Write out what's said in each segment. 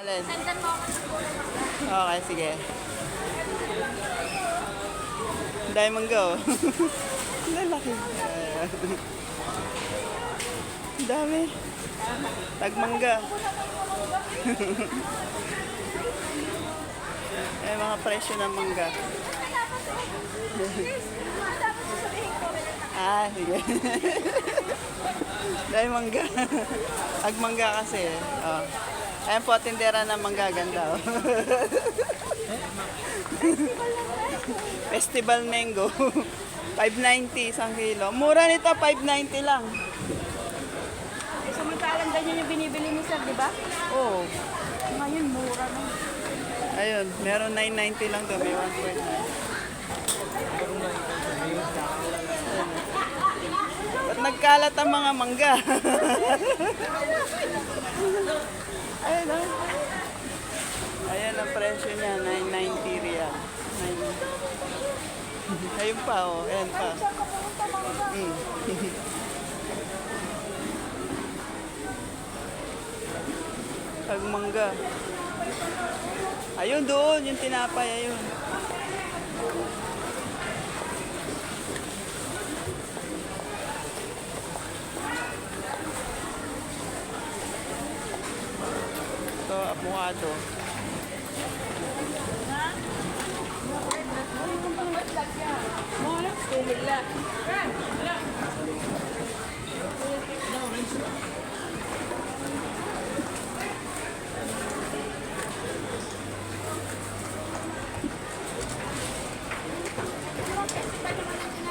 Alin? Sendan mo ako ng kulay mangga. Okay, sige. Diamond go. Lalaki. Ang dami. Tagmangga. Eh, mga presyo ng mangga. Dapat sasabihin ko. Ah, sige. Dahil mangga. Agmangga kasi. Oh. Ayan po, tindera ng mangga. Ganda. Oh. Festival Mango. 590 isang kilo. Mura nito, 590 lang. Samantalang ganyan yung binibili ni sir, di ba? Oo. Ngayon, mura na. Ayun, meron 990 lang doon. May 1.9. Ba't nagkalat ang mga mangga? Ayun, oh. Ayan ang presyo niya, 990 real. 9. Ayun pa, oh. Ayan pa. Mm. Pagmangga. Ayun doon, yung tinapay, ayun. Ito, avocado.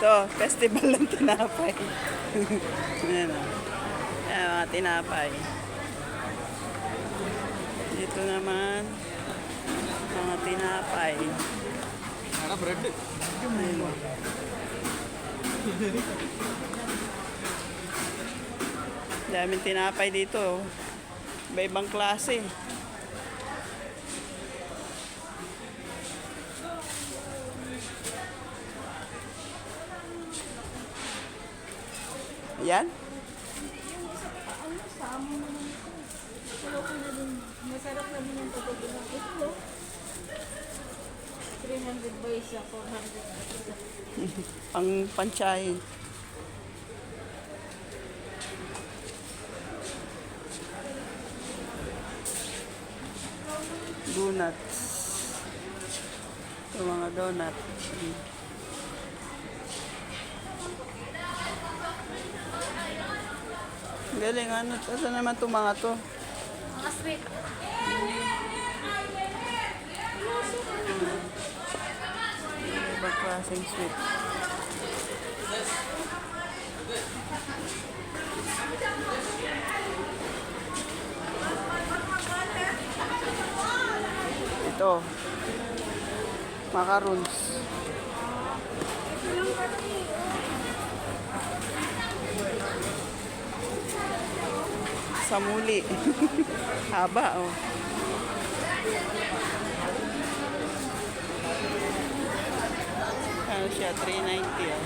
Ito, festival ng tinapay. Ayan o. Ayan, mga tinapay. Dito naman, mga tinapay. Ayun o. Daming tinapay dito. Iba-ibang klase. Yan? Masarap na din yung pagkain ng ito. 300 ba isa? 400. Ang panchay. Donuts. Ito mga donut. Galing, ano? Ito naman itong mga to. Mga sweet. Ibang klaseng sweet. Ito. Macaroons. Samuli. Haba, oh. Ano siya? 390, oh.